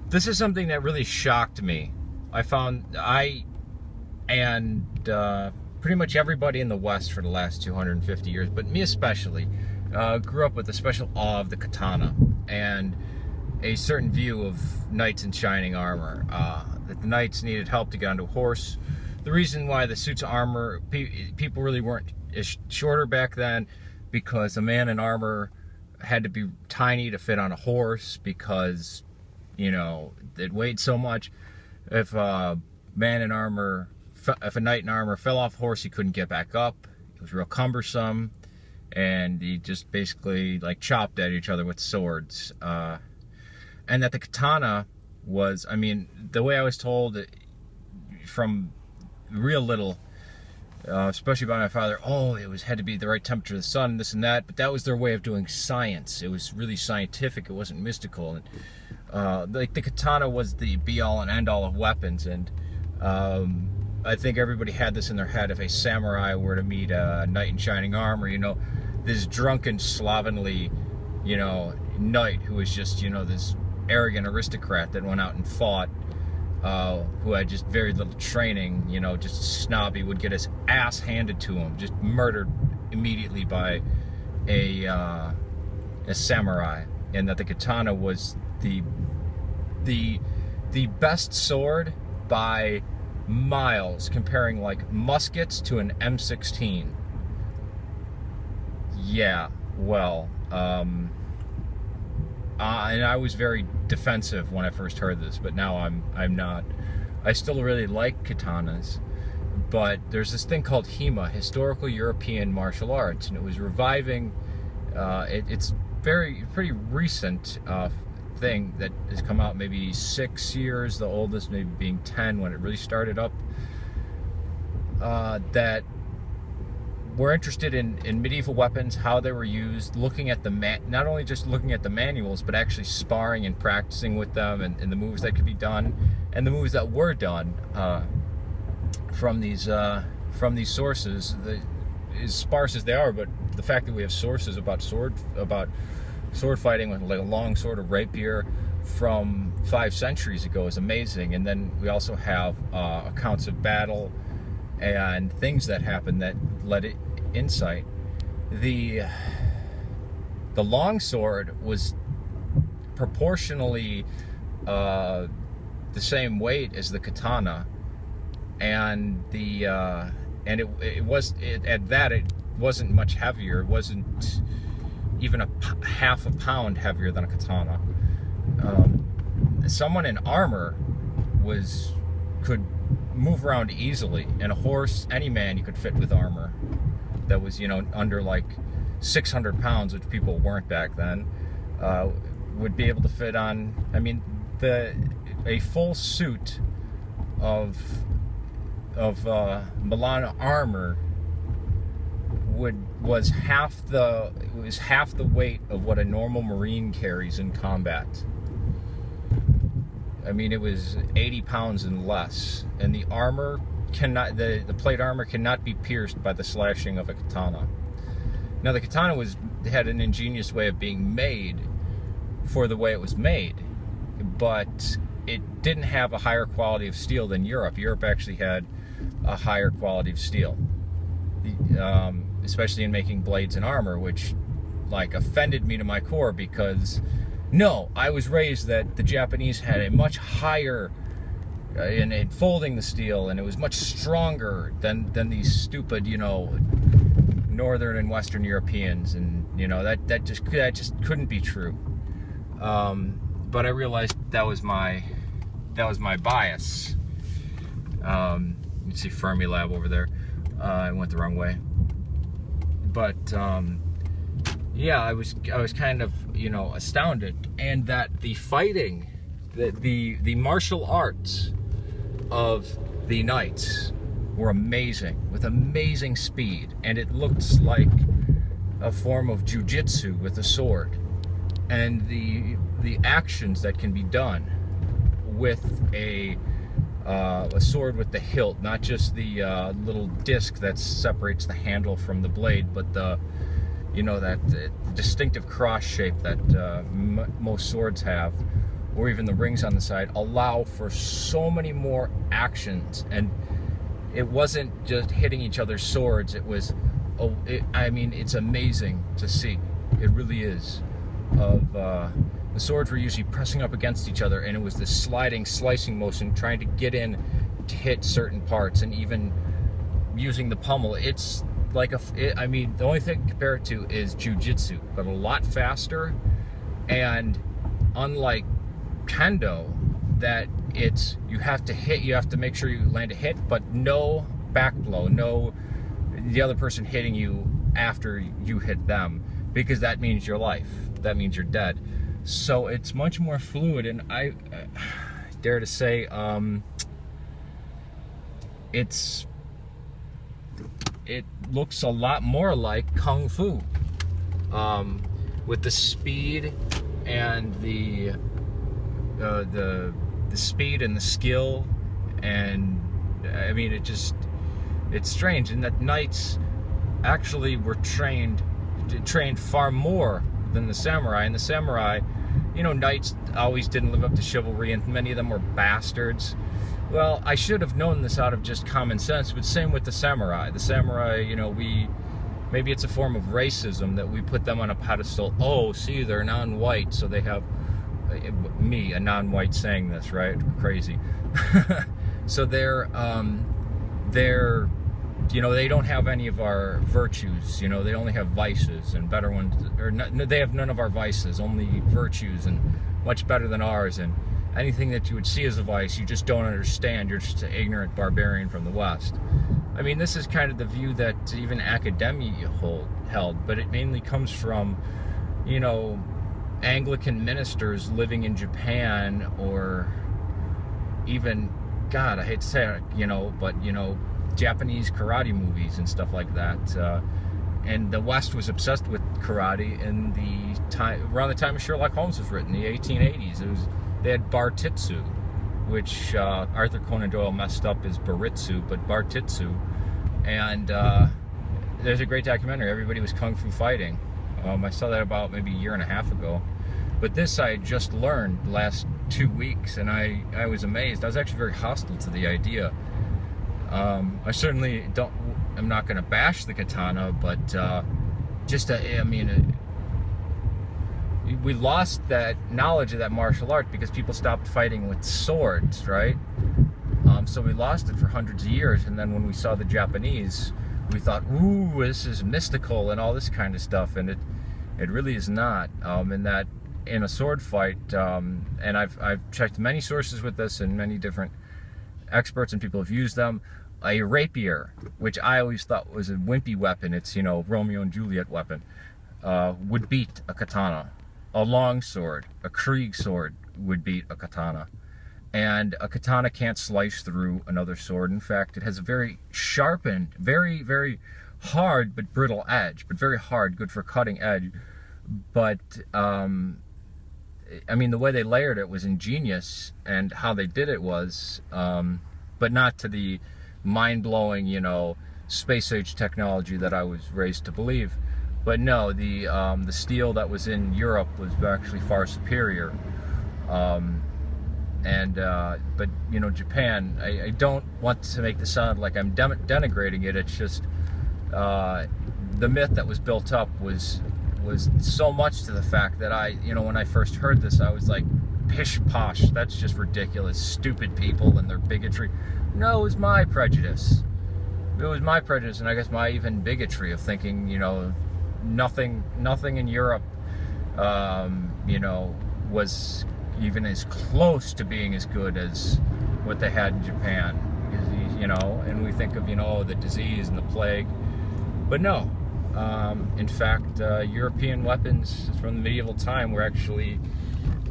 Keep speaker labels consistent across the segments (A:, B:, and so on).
A: This is something that really shocked me. And pretty much everybody in the West for the last 250 years, but me especially, grew up with a special awe of the katana and a certain view of knights in shining armor. That the knights needed help to get onto a horse. The reason why the suits of armor, people really weren't as shorter back then, because a man in armor had to be tiny to fit on a horse, because, you know, it weighed so much. If a knight in armor fell off a horse, he couldn't get back up. It was real cumbersome, and he just basically like chopped at each other with swords. And that the katana was, I mean, the way I was told from real little, especially by my father, oh, it had to be the right temperature of the sun, this and that, but that was their way of doing science. It was really scientific, it wasn't mystical. And like the katana was the be-all and end-all of weapons, and I think everybody had this in their head. If a samurai were to meet a knight in shining armor, you know, this drunken, slovenly, you know, knight who was just, you know, this arrogant aristocrat that went out and fought, who had just very little training, you know, just snobby, would get his ass handed to him, just murdered immediately by a samurai. And that the katana was the best sword by miles, comparing like muskets to an M16. Yeah, well, and I was very defensive when I first heard this, but now I'm not. I still really like katanas, but there's this thing called HEMA, Historical European Martial Arts, and it was reviving. It's pretty recent thing that has come out, maybe 6 years, the oldest maybe being 10 when it really started up. That we're interested in medieval weapons, how they were used, looking at not only just looking at the manuals, but actually sparring and practicing with them, and the moves that could be done, and the moves that were done from these sources. As sparse as they are, but the fact that we have sources about sword fighting with like a long sword or rapier from 5 centuries ago is amazing. And then we also have accounts of battle and things that happened that led it insight. The longsword was proportionally the same weight as the katana, and it wasn't much heavier. It wasn't even half a pound heavier than a katana. Someone in armor could move around easily, and a horse, any man you could fit with armor that was, you know, under like 600 pounds, which people weren't back then, would be able to fit on. I mean, a full suit of Milan armor was half the weight of what a normal Marine carries in combat. I mean, it was 80 pounds and less, and the armor the plate armor cannot be pierced by the slashing of a katana. Now, the katana had an ingenious way of being made for the way it was made, but it didn't have a higher quality of steel than Europe. Europe actually had a higher quality of steel, especially in making blades and armor, which like offended me to my core, because no, I was raised that the Japanese had a much higher in folding the steel, and it was much stronger than these stupid, you know, Northern and Western Europeans, and you know that just couldn't be true. But I realized that was my bias. You can see Fermilab over there. I went the wrong way, but yeah, I was kind of, you know, astounded, and that the fighting, the martial arts of the knights were amazing, with amazing speed, and it looks like a form of jiu-jitsu with a sword, and the actions that can be done with a sword with the hilt, not just the little disc that separates the handle from the blade, but the, you know, that distinctive cross shape that most swords have, or even the rings on the side, allow for so many more actions. And it wasn't just hitting each other's swords. It was, I mean, it's amazing to see. It really is. The swords were usually pressing up against each other, and it was this sliding, slicing motion, trying to get in to hit certain parts, and even using the pommel. It's like I mean, the only thing to compare it to is jiu-jitsu, but a lot faster. And unlike kendo, that you have to hit, you have to make sure you land a hit, but no back blow, no the other person hitting you after you hit them, because that means your life, that means you're dead. So it's much more fluid, and I dare to say it looks a lot more like Kung Fu, with the speed and the speed and the skill. And I mean, it's strange. And that knights actually were trained far more than the samurai. And the samurai, you know, knights always didn't live up to chivalry, and many of them were bastards. Well, I should have known this out of just common sense, but same with the samurai. The samurai, you know, maybe it's a form of racism that we put them on a pedestal. Oh, see, they're non-white, so they have, me, a non-white, saying this, right? Crazy. So they're, you know, they don't have any of our virtues. You know, they only have vices, and better ones, or they have none of our vices, only virtues, and much better than ours. And anything that you would see as a vice, you just don't understand. You're just an ignorant barbarian from the West. I mean, this is kind of the view that even academia held, but it mainly comes from, you know, Anglican ministers living in Japan, or even, God, I hate to say it, you know, but, you know, Japanese karate movies and stuff like that. And the West was obsessed with karate in the time, around the time of Sherlock Holmes was written, the 1880s. They had Bartitsu, which Arthur Conan Doyle messed up as Baritsu, but Bartitsu. And there's a great documentary. Everybody was kung fu fighting. I saw that about maybe a year and a half ago. But this I just learned the last 2 weeks, and I was amazed. I was actually very hostile to the idea. I certainly I'm not going to bash the katana, but I mean, we lost that knowledge of that martial art because people stopped fighting with swords, right? So we lost it for hundreds of years, and then when we saw the Japanese, we thought, ooh, this is mystical and all this kind of stuff, and it really is not. And that in a sword fight, and I've checked many sources with this, and many different experts and people have used them. A rapier, which I always thought was a wimpy weapon, it's, you know, Romeo and Juliet weapon, would beat a katana. A longsword, a Krieg sword, would beat a katana. And a katana can't slice through another sword. In fact, it has a very sharpened, very, very hard but brittle edge, but very hard, good for cutting edge. But, I mean, the way they layered it was ingenious, and how they did it was, but not to the mind-blowing, you know, space-age technology that I was raised to believe. But no, the steel that was in Europe was actually far superior. But you know, Japan, I don't want to make this sound like I'm denigrating it. It's just the myth that was built up was so much to the fact that you know, when I first heard this, I was like, pish posh, that's just ridiculous, stupid people and their bigotry. No, it was my prejudice. It was my prejudice, and I guess my even bigotry of thinking, you know, nothing in Europe, you know, was even as close to being as good as what they had in Japan. Because, you know, and we think of, you know, the disease and the plague, but no. In fact, European weapons from the medieval time were actually,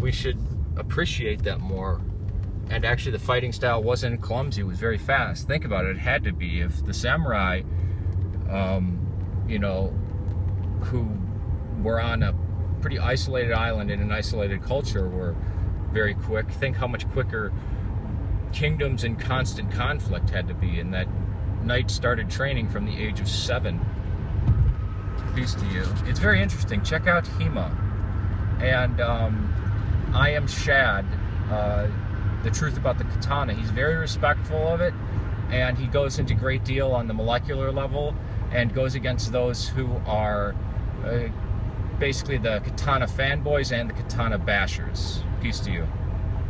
A: we should appreciate that more. And actually the fighting style wasn't clumsy, it was very fast. Think about it, it had to be. If the samurai, you know, who were on a pretty isolated island in an isolated culture were very quick, think how much quicker kingdoms in constant conflict had to be, and that knights started training from the age of 7. Peace to you. It's very interesting. Check out HEMA. And I am Shad, the truth about the katana. He's very respectful of it, and he goes into great deal on the molecular level and goes against those who are basically the katana fanboys and the katana bashers. Peace to you.